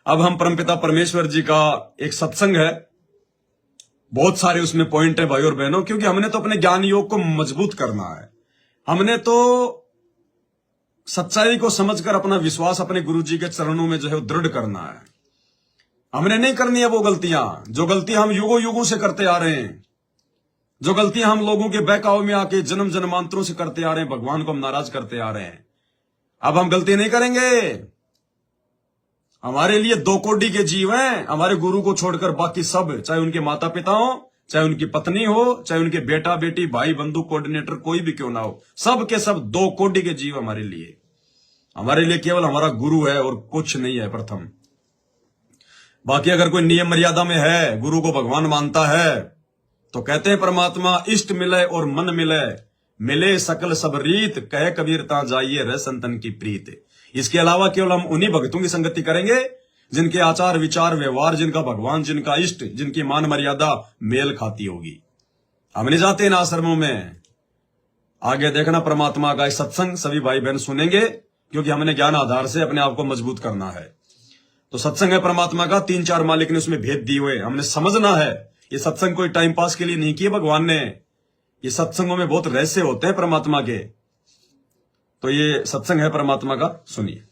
अब हम परमपिता परमेश्वर जी का एक सत्संग है, बहुत सारे उसमें पॉइंट है भाई और बहनों, क्योंकि हमने तो अपने ज्ञान योग को मजबूत करना है। हमने तो सच्चाई को समझकर अपना विश्वास अपने गुरु जी के चरणों में जो है दृढ़ करना है। हमने नहीं करनी है वो गलतियां जो गलतियां हम युगों युगों से करते आ रहे हैं, जो गलतियां हम लोगों के बहकाव में आके जन्म जन्मांतरों से करते आ रहे हैं, भगवान को हम नाराज करते आ रहे हैं। अब हम गलती नहीं करेंगे। हमारे लिए दो कोटि के जीव हैं, हमारे गुरु को छोड़कर बाकी सब, चाहे उनके माता पिता हो, चाहे उनकी पत्नी हो, चाहे उनके बेटा बेटी भाई बंधु कोऑर्डिनेटर कोई भी क्यों ना हो, सब के सब दो कोटि के जीव हमारे लिए। हमारे लिए केवल हमारा गुरु है और कुछ नहीं है प्रथम। बाकी अगर कोई नियम मर्यादा में है, गुरु को भगवान मानता है, तो कहते हैं परमात्मा इष्ट मिले और मन मिले, मिले सकल सब रीत, कहे कबीर ता जाइए रह संतन की प्रीत। इसके अलावा केवल हम उन्हीं भक्तों की संगति करेंगे जिनके आचार विचार व्यवहार, जिनका भगवान, जिनका इष्ट, जिनकी मान मर्यादा मेल खाती होगी। हम नहीं जाते इन आश्रमों में। आगे देखना परमात्मा का सत्संग सभी भाई बहन सुनेंगे, क्योंकि हमने ज्ञान आधार से अपने आप को मजबूत करना है। तो सत्संग है परमात्मा का, 3-4 मालिक ने उसमें भेद दिए हुए, हमने समझना है। ये सत्संग कोई टाइम पास के लिए नहीं किए भगवान ने, ये सत्संगों में बहुत रहस्य होते हैं परमात्मा के। तो ये सत्संग है परमात्मा का, सुनिए।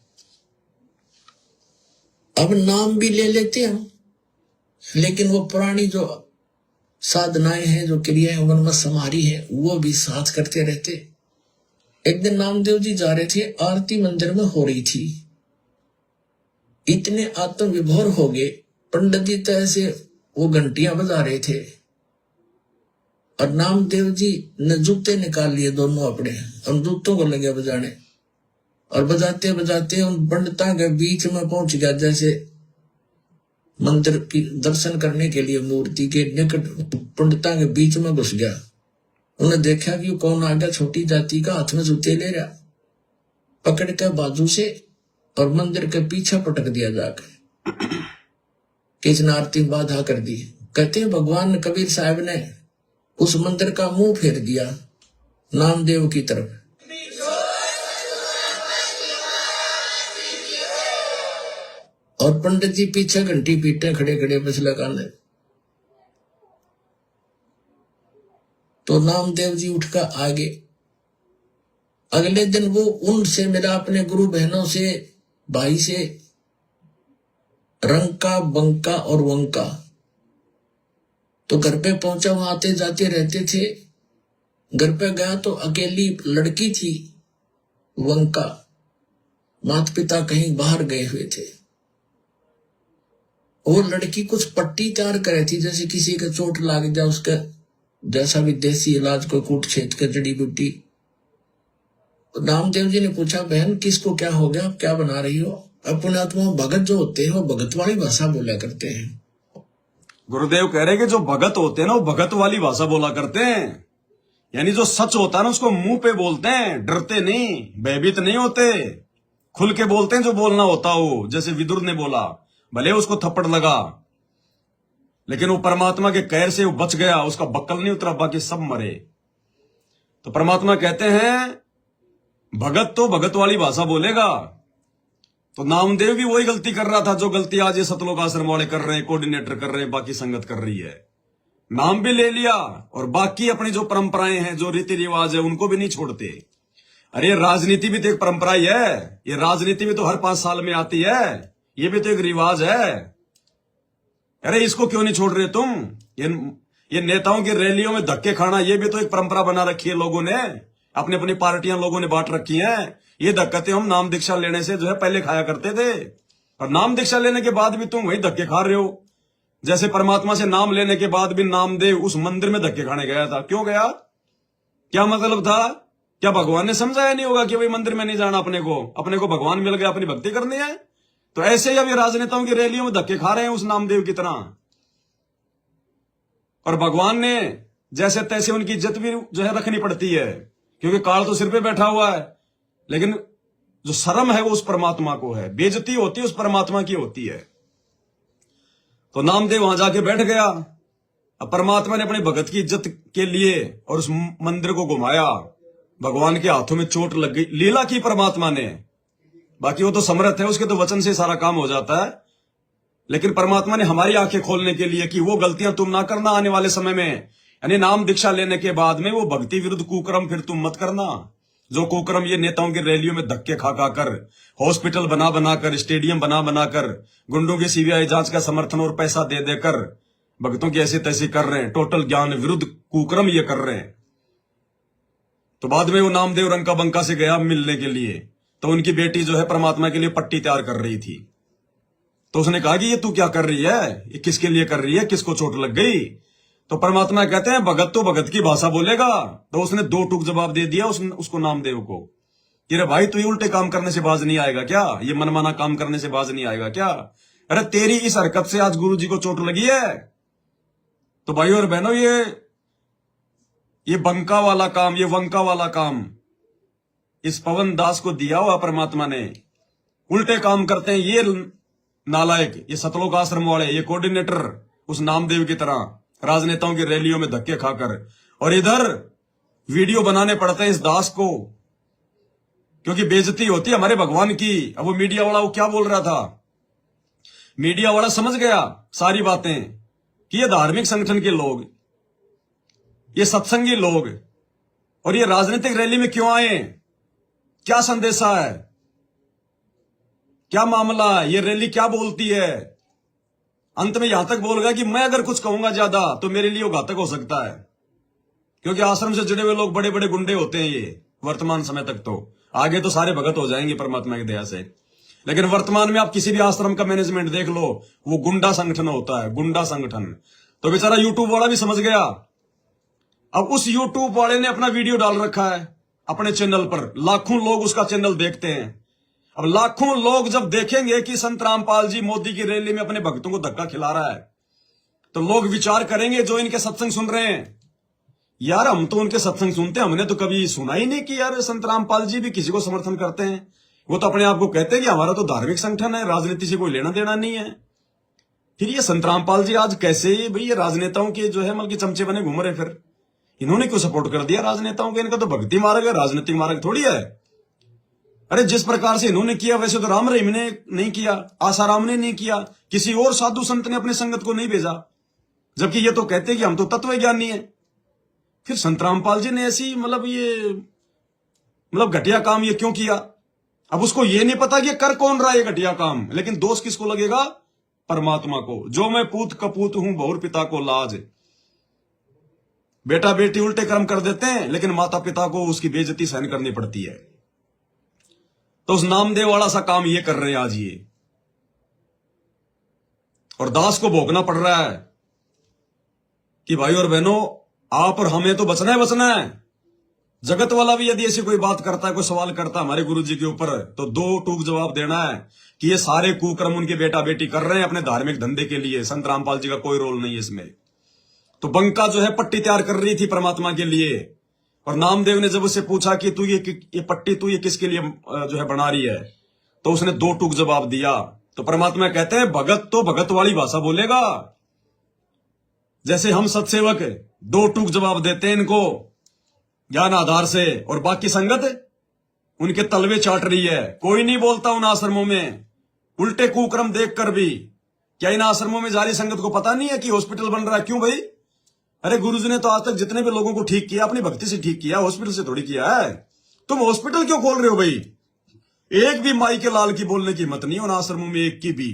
अब नाम भी ले लेते हैं, लेकिन वो पुरानी जो साधनाएं हैं, जो क्रियाएं मन में समारी है, वो भी साथ करते रहते। एक दिन नामदेव जी जा रहे थे, आरती मंदिर में हो रही थी। इतने आत्म विभोर हो गए, पंडित जी तो ऐसे वो घंटियां बजा रहे थे, और नामदेव जी ने जूते निकाल लिए दोनों अपने, और जूतों को लगे बजाने, और बजाते बजाते उन पंडितों के बीच में पहुंच गया। जैसे मंदिर की दर्शन करने के लिए मूर्ति के निकट पंडितों के बीच में घुस गया। उन्हें देखा कि कौन आ गया, छोटी जाति का, हाथ में जूते ले रहा, पकड़ के बाजू से और मंदिर के पीछे पटक दिया जाकर, किसने आरती में बाधा कर दी। कहते हैं भगवान कबीर साहब ने उस मंदिर का मुंह फेर दिया नामदेव की तरफ। और पंडित जी पीछे घंटी पीटे खड़े खड़े बस लगाने। तो नामदेव जी उठकर आगे। अगले दिन वो उनसे मिला, अपने गुरु बहनों से, भाई से, रंका बंका और वंका। तो घर पे पहुंचा, वहां आते जाते रहते थे। घर पे गया तो अकेली लड़की थी वंका, माता पिता कहीं बाहर गए हुए थे। वो लड़की कुछ पट्टी तैयार करे थी, जैसे किसी का चोट लाग जाए उसका जैसा भी देसी इलाज, कोई कूट छेद के जड़ी बूटी। नामदेव जी ने पूछा, बहन किसको क्या हो गया, आप क्या बना रही हो? अपने आत्मा भगत जो होते हैं वो भगत वाली भाषा बोला करते हैं। गुरुदेव कह रहे कि जो भगत होते हैं ना, वो भगत वाली भाषा बोला करते हैं। यानी जो सच होता है ना, उसको मुंह पे बोलते हैं, डरते नहीं, भयभीत नहीं होते, खुल के बोलते हैं जो बोलना होता हो। जैसे विदुर ने बोला, भले उसको थप्पड़ लगा, लेकिन वो परमात्मा के कहर से वो बच गया, उसका बक्कल नहीं उतरा, बाकी सब मरे। तो परमात्मा कहते हैं भगत तो भगत वाली भाषा बोलेगा। तो नामदेव भी वही गलती कर रहा था जो गलती आज ये सतलोक आश्रम वाले कर रहे हैं, कोऑर्डिनेटर कर रहे हैं, बाकी संगत कर रही है। नाम भी ले लिया और बाकी अपनी जो परंपराएं हैं, जो रीति रिवाज है, उनको भी नहीं छोड़ते। अरे राजनीति भी तो एक परंपरा ही है, ये राजनीति भी तो हर 5 साल में आती है, ये भी तो एक रिवाज है। अरे इसको क्यों नहीं छोड़ रहे तुम? ये नेताओं की रैलियों में धक्के खाना, ये भी तो एक परंपरा बना रखी है लोगों ने, अपनी अपनी पार्टियां लोगों ने बांट रखी हैं। ये धक्के हम नाम दीक्षा लेने से जो है पहले खाया करते थे, और नाम दीक्षा लेने के बाद भी तुम वही धक्के खा रहे हो। जैसे परमात्मा से नाम लेने के बाद भी नामदेव उस मंदिर में धक्के खाने गया था। क्यों गया? क्या मतलब था? क्या भगवान ने समझाया नहीं होगा कि भाई मंदिर में नहीं जाना, अपने को भगवान मिल गया, अपनी भक्ति करनी है? तो ऐसे ही अब ये राजनेताओं की रैलियों में धक्के खा रहे हैं उस नामदेव की तरह। और भगवान ने जैसे तैसे उनकी इज्जत भी जो है रखनी पड़ती है, क्योंकि काल तो सिर पे बैठा हुआ है, लेकिन जो शर्म है वो उस परमात्मा को है, बेइज्जती होती है उस परमात्मा की होती है। तो नामदेव वहां जाके बैठ गया। अब परमात्मा ने अपने भगत की इज्जत के लिए और उस मंदिर को घुमाया, भगवान के हाथों में चोट लग गई, लीला की परमात्मा ने। बाकी वो तो समर्थ है, उसके तो वचन से सारा काम हो जाता है। लेकिन परमात्मा ने हमारी आंखें खोलने के लिए कि वो गलतियां तुम ना करना आने वाले समय में, यानी नाम दीक्षा लेने के बाद में वो भक्ति विरुद्ध कुकर्म फिर तुम मत करना। जो कुकर्म ये नेताओं की रैलियों में धक्के खा खा कर, हॉस्पिटल बना बनाकर, स्टेडियम बना बनाकर, गुंडों की सीबीआई जांच का समर्थन और पैसा दे देकर भक्तों की ऐसी तैसी कर रहे हैं, टोटल ज्ञान विरुद्ध कुकर्म ये कर रहे हैं। तो बाद में वो नामदेव रंका बंका से गया मिलने के लिए, तो उनकी बेटी जो है परमात्मा के लिए पट्टी तैयार कर रही थी। तो उसने कहा कि ये तू क्या कर रही है, ये किसके लिए कर रही है, किसको चोट लग गई? तो परमात्मा कहते हैं भगत तो भगत की भाषा बोलेगा। तो उसने दो टूक जवाब दे दिया उसको नामदेव को कि रे भाई, तू ये उल्टे काम करने से बाज नहीं आएगा क्या? ये मनमाना काम करने से बाज नहीं आएगा क्या? अरे तेरी इस हरकत से आज गुरु जी को चोट लगी है। तो भाइयों और बहनों, ये बंका वाला काम, ये वंका वाला काम इस पवन दास को दिया हुआ परमात्मा ने। उल्टे काम करते हैं ये नालायक, ये सतलोक आश्रम वाले, ये कोऑर्डिनेटर उस नामदेव की तरह राजनेताओं की रैलियों में धक्के खाकर, और इधर वीडियो बनाने पड़ते हैं इस दास को, क्योंकि बेइज्जती होती है हमारे भगवान की। अब वो मीडिया वाला वो क्या बोल रहा था, मीडिया वाला समझ गया सारी बातें कि ये धार्मिक संगठन के लोग, ये सत्संगी लोग और ये राजनीतिक रैली में क्यों आए, क्या संदेशा है, क्या मामला है, ये रैली क्या बोलती है। अंत में यहां तक बोल गया कि मैं अगर कुछ कहूंगा ज्यादा तो मेरे लिए वो घातक हो सकता है, क्योंकि आश्रम से जुड़े हुए लोग बड़े बड़े गुंडे होते हैं ये वर्तमान समय तक। तो आगे तो सारे भगत हो जाएंगे परमात्मा की दया से, लेकिन वर्तमान में आप किसी भी आश्रम का मैनेजमेंट देख लो, वो गुंडा संगठन होता है, गुंडा संगठन। तो बेचारा यूट्यूब वाला भी समझ गया। अब उस यूट्यूब वाले ने अपना वीडियो डाल रखा है अपने चैनल पर, लाखों लोग उसका चैनल देखते हैं। अब लाखों लोग जब देखेंगे कि संत रामपाल जी मोदी की रैली में अपने भक्तों को धक्का खिला रहा है, तो लोग विचार करेंगे जो इनके सत्संग सुन रहे हैं, यार हम तो उनके सत्संग सुनते हैं, हमने तो कभी सुना ही नहीं कि यार संत रामपाल जी भी किसी को समर्थन करते हैं। वो तो अपने आप को कहते हैं कि हमारा तो धार्मिक संगठन है, राजनीति से कोई लेना देना नहीं है। फिर ये संत रामपाल जी आज कैसे भाई ये राजनेताओं के जो है मतलब चमचे बने घूम रहे, फिर इन्होंने क्यों सपोर्ट कर दिया राजनेताओं को? इनका तो भक्ति मार्ग है, राजनीतिक मार्ग थोड़ी है। अरे जिस प्रकार से इन्होंने किया वैसे तो राम रहीम ने नहीं किया, आसाराम ने नहीं किया, किसी और साधु संत ने अपनी संगत को नहीं भेजा, जबकि ये तो कहते हैं कि हम तो तत्वज्ञानी है। फिर संत रामपाल जी ने ऐसी मतलब घटिया काम ये क्यों किया? अब उसको ये नहीं पता कि कर कौन रहा है ये घटिया काम, लेकिन दोष किसको लगेगा? परमात्मा को। जो मैं पूत कपूत हूं बहुर पिता को लाज। बेटा बेटी उल्टे कर्म कर देते हैं, लेकिन माता पिता को उसकी बेइज्जती सहन करनी पड़ती है। तो उस नामदेव वाला सा काम ये कर रहे हैं आज ये, और दास को भोगना पड़ रहा है कि भाई और बहनों, आप और हमें तो बचना है। जगत वाला भी यदि ऐसी कोई बात करता है, कोई सवाल करता है हमारे गुरु जी के ऊपर, तो दो टूक जवाब देना है कि ये सारे कुकर्म उनके बेटा बेटी कर रहे हैं अपने धार्मिक धंधे के लिए, संत रामपाल जी का कोई रोल नहीं है इसमें। तो बंका जो है पट्टी तैयार कर रही थी परमात्मा के लिए, और नामदेव ने जब उससे पूछा कि तू ये पट्टी तू ये किसके लिए जो है बना रही है, तो उसने दो टूक जवाब दिया। तो परमात्मा कहते हैं भगत तो भगत वाली भाषा बोलेगा। जैसे हम सत्सेवक दो टूक जवाब देते हैं इनको ज्ञान आधार से, और बाकी संगत उनके तलवे चाट रही है। कोई नहीं बोलता उन आश्रमों में उल्टे कुकर्म देखकर भी। क्या इन आश्रमों में जारी संगत को पता नहीं है कि हॉस्पिटल बन रहा है? क्यों भाई? अरे गुरुजी ने तो आज तक जितने भी लोगों को ठीक किया अपनी भक्ति से ठीक किया, हॉस्पिटल से थोड़ी किया है। तुम हॉस्पिटल क्यों खोल रहे हो भाई? एक भी माई के लाल की बोलने की हिम्मत नहीं उन आश्रमों में, एक की भी।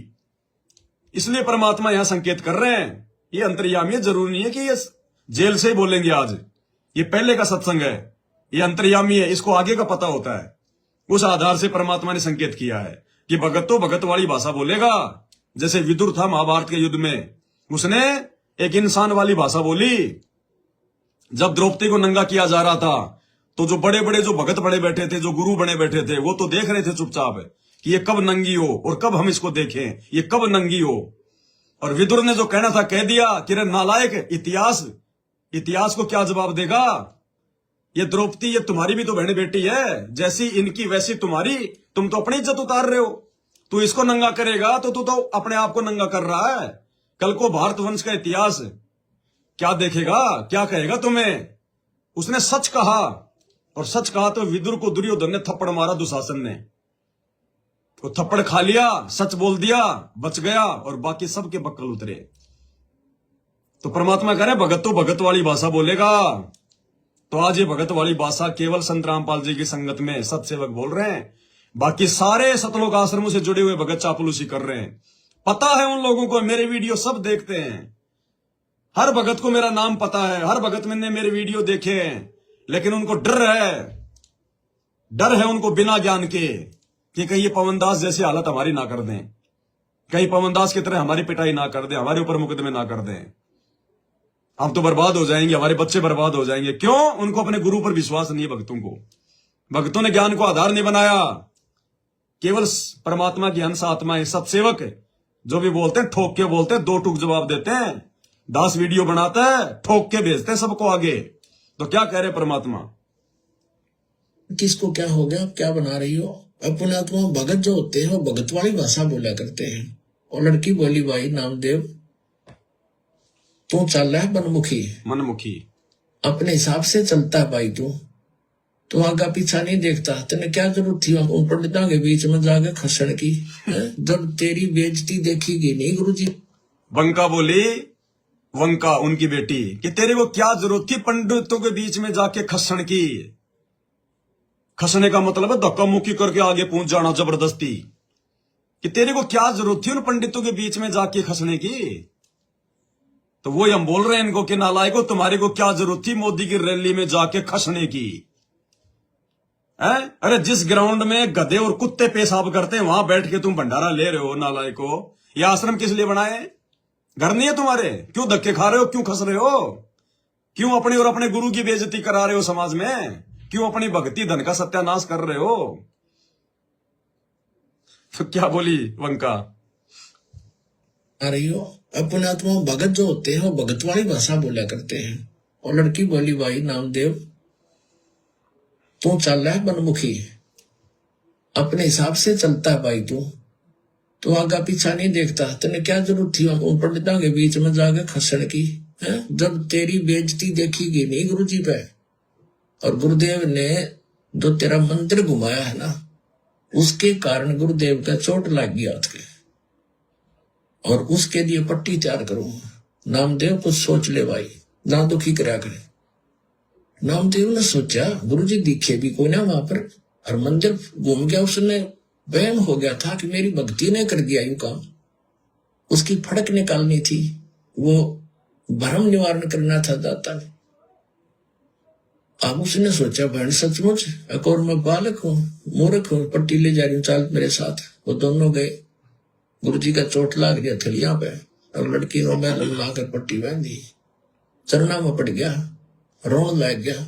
इसलिए परमात्मा यहां संकेत कर रहे हैं, ये अंतर्यामी है, जरूरी नहीं है कि ये जेल से ही बोलेंगे आज। ये पहले का सत्संग है, ये अंतर्यामी है, इसको आगे का पता होता है। उस आधार से परमात्मा ने संकेत किया है कि भगत तो भगत वाली भाषा बोलेगा। जैसे विदुर था महाभारत के युद्ध में, उसने एक इंसान वाली भाषा बोली। जब द्रौपदी को नंगा किया जा रहा था, तो जो बड़े बड़े जो भगत बड़े बैठे थे, जो गुरु बने बैठे थे, वो तो देख रहे थे चुपचाप कि ये कब नंगी हो और कब हम इसको देखें, ये कब नंगी हो। और विदुर ने जो कहना था कह दिया कि रे नालायक, इतिहास को क्या जवाब देगा? ये द्रौपदी ये तुम्हारी भी तो बहन बेटी है, जैसी इनकी वैसी तुम्हारी। तुम तो अपनी इज्जत उतार रहे हो। तू इसको नंगा करेगा तो तू तो अपने आप को नंगा कर रहा है। कल को भारत वंश का इतिहास क्या देखेगा, क्या कहेगा तुम्हें? उसने सच कहा, और सच कहा तो विदुर को दुर्योधन ने थप्पड़ मारा, दुशासन ने। वो थप्पड़ खा लिया, सच बोल दिया, बच गया, और बाकी सबके बक्कल उतरे। तो परमात्मा कह रहे भगत तो भगत वाली भाषा बोलेगा। तो आज ये भगत वाली भाषा केवल संत रामपाल जी की संगत में सत्सेवक बोल रहे हैं, बाकी सारे सतलोक आश्रमों से जुड़े हुए भगत चापलूसी कर रहे हैं। पता है उन लोगों को, मेरे वीडियो सब देखते हैं, हर भगत को मेरा नाम पता है, हर भगत ने मेरे वीडियो देखे हैं, लेकिन उनको डर है उनको बिना ज्ञान के कि कहीं ये पवनदास जैसी हालत हमारी ना कर दें, कहीं पवनदास की तरह हमारी पिटाई ना कर दें, हमारे ऊपर मुकदमे ना कर दें, हम तो बर्बाद हो जाएंगे, हमारे बच्चे बर्बाद हो जाएंगे। क्यों? उनको अपने गुरु पर विश्वास नहीं है। भक्तों को, भक्तों ने ज्ञान को आधार नहीं बनाया। केवल परमात्मा की हंस आत्मा है, सत्सेवक है, जो भी बोलते हैं ठोक के बोलते हैं, दो टूक जवाब देते हैं, 10 वीडियो बनाते हैं, ठोक के भेजते हैं सबको आगे। तो क्या कह रहे परमात्मा? किसको क्या हो गया, क्या बना रही हो? अपने आत्मा भगत जो होते हैं वो भगत वाली भाषा बोला करते हैं। और लड़की बोली, भाई नामदेव तू चल रहा है मनमुखी, अपने हिसाब से चलता है भाई, तू आगा पीछा नहीं देखता। तेने क्या जरूरत थी उन पंडितों के बीच में जाके खसण की? जब तेरी बेइज्जती देखी नहीं गुरुजी। वंका बोली, वंका उनकी बेटी, कि तेरे को क्या जरूरत थी पंडितों के बीच में जाके खसण की? खसने का मतलब है धक्का मुक्की करके आगे पहुंच जाना जबरदस्ती। कि तेरे को क्या जरूरत थी उन पंडितों के बीच में जाके खसने की? तो वही हम बोल रहे हैं इनको कि नालायकों, तुम्हारे को क्या जरूरत थी मोदी की रैली में जाके खसने की? अरे जिस ग्राउंड में गधे और कुत्ते पेशाब करते हैं वहां बैठ के तुम भंडारा ले रहे हो। नालायकों, यह आश्रम किस लिए बनाए? घर नहीं है तुम्हारे? क्यों धक्के खा रहे हो? क्यों खस रहे हो? क्यों अपने और अपने गुरु की बेइज्जती करा रहे हो समाज में? क्यों अपनी भक्ति धन का सत्यानाश कर रहे हो? तो क्या बोली वंका? आ रही हो, अपने आत्मा भगत जो होते हैं वो भगत वाली भाषा बोला करते हैं। और लड़की बोली, भाई नामदेव तू चल रहा है मनमुखी, अपने हिसाब से चलता है भाई, तू आगा पीछा नहीं देखता। तेने क्या जरूरत थी उन पंडितों के बीच में जाके खसण की? जब तेरी बेइज्जती देखी नहीं गुरुजी पे, और गुरुदेव ने जो तेरा मंदिर घुमाया है ना, उसके कारण गुरुदेव का चोट लग गया हाथ के, और उसके लिए पट्टी तैयार करूं। नामदेव कुछ सोच ले भाई, ना दुखी करा करे। नामदेव ने सोचा गुरुजी दिखे भी कोई ना वहां पर, और मंदिर घूम गया। उसने वहम हो गया था कि मेरी भक्ति ने कर दिया यूं काम। उसकी फड़क निकालनी थी, वो भ्रम निवारण करना था दाता ने। अब उसने सोचा बहन सचमुच एक और मैं बालक हूँ, मूर्ख हूँ, पट्टी ले जा रही हूँ, चल मेरे साथ। वो दोनों गए। गुरुजी का चोट लाग गया थलिया पे, और लड़की ने बैल लाकर पट्टी बांध दी, चरना में पड़ गया, रोन लग गया।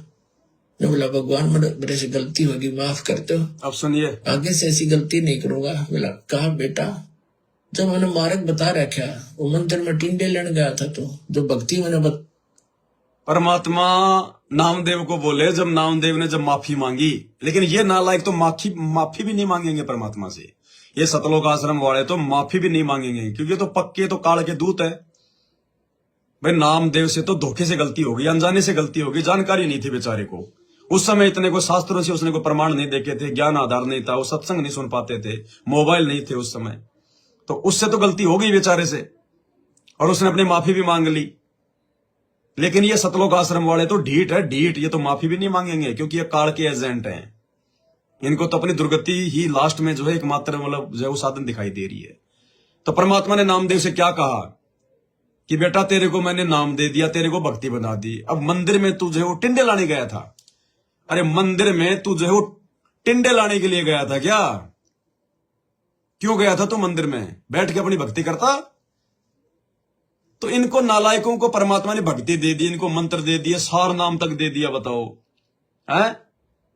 ने बोला भगवान मेरे से गलती होगी, माफ करते हो, अब सुनिए, आगे से ऐसी गलती नहीं करूंगा। बोला कहा बेटा, जब मैंने मार्ग बता रखा, वो मंदिर में टिंडे लेने गया था, तो जो भक्ति मैंने परमात्मा नामदेव को बोले, जब नामदेव ने जब माफी मांगी, लेकिन ये नालायक तो माफी भी नहीं मांगेंगे परमात्मा से। ये सतलोक आश्रम वाले तो माफी भी नहीं मांगेंगे, क्योंकि तो पक्के तो काल के दूत है भाई। नामदेव से तो धोखे से गलती हो गई, अनजाने से गलती हो गई, जानकारी नहीं थी बेचारे को। उस समय इतने को शास्त्रों से उसने को प्रमाण नहीं देखे थे, ज्ञान आधार नहीं था, वो सत्संग नहीं सुन पाते थे, मोबाइल नहीं थे उस समय, तो उससे तो गलती हो गई बेचारे से, और उसने अपनी माफी भी मांग ली। लेकिन ये सतलोक आश्रम वाले तो ढीठ है, ढीठ। ये तो माफी भी नहीं मांगेंगे, क्योंकि ये काल के एजेंट हैं। इनको तो अपनी दुर्गति ही लास्ट में जो है एकमात्र मतलब जो है वो साधन दिखाई दे रही है। तो परमात्मा ने नामदेव से क्या कहा कि बेटा तेरे को मैंने नाम दे दिया, तेरे को भक्ति बना दी। अब मंदिर में तू जो है वो टिंडे लाने गया था। अरे मंदिर में तू जो है वो टिंडे लाने के लिए गया था क्या? क्यों गया था तू मंदिर में? बैठ के अपनी भक्ति करता। तो इनको नालायकों को परमात्मा ने भक्ति दे दी, इनको मंत्र दे दिए, सार नाम तक दे दिया। बताओ है?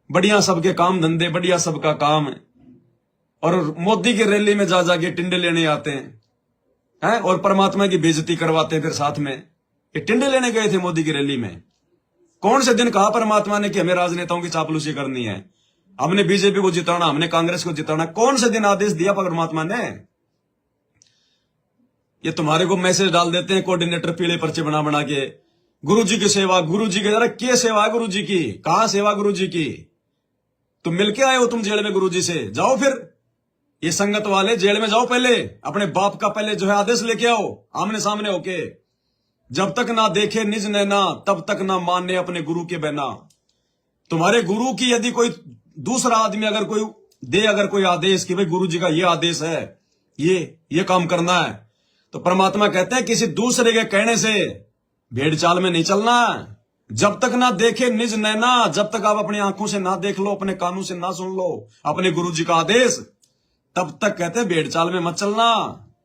बढ़िया सबके काम धंधे, बढ़िया सबका काम है, और मोदी की रैली में जा जाके टिंडे लेने आते हैं, और परमात्मा की बेइज्जती करवाते हैं फिर साथ में। ये टिंडे लेने गए थे मोदी की रैली में? कौन से दिन कहा परमात्मा ने कि हमें राजनेताओं की चापलूसी करनी है, हमने बीजेपी को जिताना, हमने कांग्रेस को जिताना? कौन से दिन आदेश दिया परमात्मा ने? ये तुम्हारे को मैसेज डाल देते हैं कोऑर्डिनेटर पीले पर्चे बना बना के, गुरुजी की सेवा, गुरुजी की। जरा क्या सेवा है गुरुजी की? कहां सेवा गुरुजी की? तुम मिलके आए हो तुम जेल में गुरुजी से? जाओ फिर ये संगत वाले जेल में जाओ, पहले अपने बाप का पहले जो है आदेश लेके आओ आमने सामने होके। जब तक ना देखे निज नैना तब तक ना माने अपने गुरु के बहना। तुम्हारे गुरु की यदि कोई दूसरा आदमी अगर कोई दे अगर कोई आदेश कि भाई गुरु जी का ये आदेश है, ये काम करना है, तो परमात्मा कहते हैं किसी दूसरे के कहने से भेड़ चाल में नहीं चलना। जब तक ना देखे निज नैना, जब तक आप अपनी आंखों से ना देख लो, अपने कानों से ना सुन लो अपने गुरु जी का आदेश, तब तक कहते हैं भेड़ चाल में मत चलना,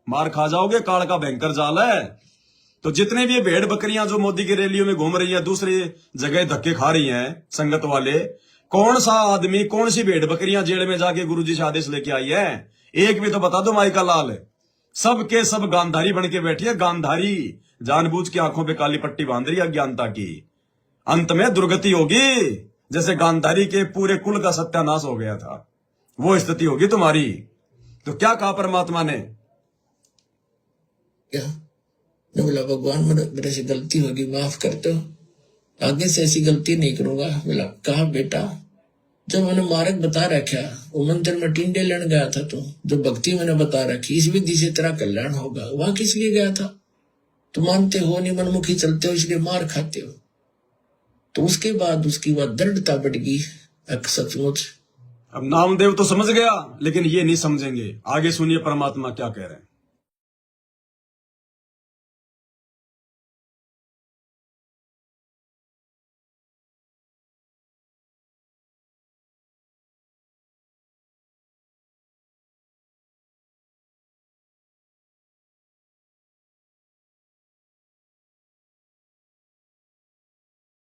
मार खा जाओगे, काल का भयंकर जाल है। तो जितने भी ये भेड़ बकरियां जो मोदी की रैलियों में घूम रही हैं, दूसरी जगह धक्के खा रही हैं संगत वाले, कौन सा आदमी कौन सी भेड़ बकरियां जेल में जाके गुरुजी से आदेश लेके आई है? एक भी तो बता दो माई का लाल। सब के सब गांधारी बन के बैठी है, गांधारी जानबूझ के आंखों पे काली पट्टी बांध रही है अज्ञानता की। अंत में दुर्गति होगी, जैसे गांधारी के पूरे कुल का सत्यानाश हो गया था, वो स्थिति होगी तुम्हारी। तो क्या कहा परमात्मा ने? क्या ने बोला भगवान मेरे से गलती होगी, माफ कर दो, आगे से ऐसी गलती नहीं करूंगा। बोला कहा बेटा जो मैंने मार्ग बता रखा, वो मंदिर में टिंडे लेने गया था, तो जो भक्ति मैंने बता रखी इस विधि से तेरा कल्याण होगा, वहां किस लिए गया था? तुम मानते हो नहीं, मनमुखी चलते हो इसलिए मार खाते हो। तो उसके बाद उसकी वह दृढ़ता बढ़ गई। सचमुच अब नामदेव तो समझ गया, लेकिन ये नहीं समझेंगे। आगे सुनिए परमात्मा क्या कह रहे हैं।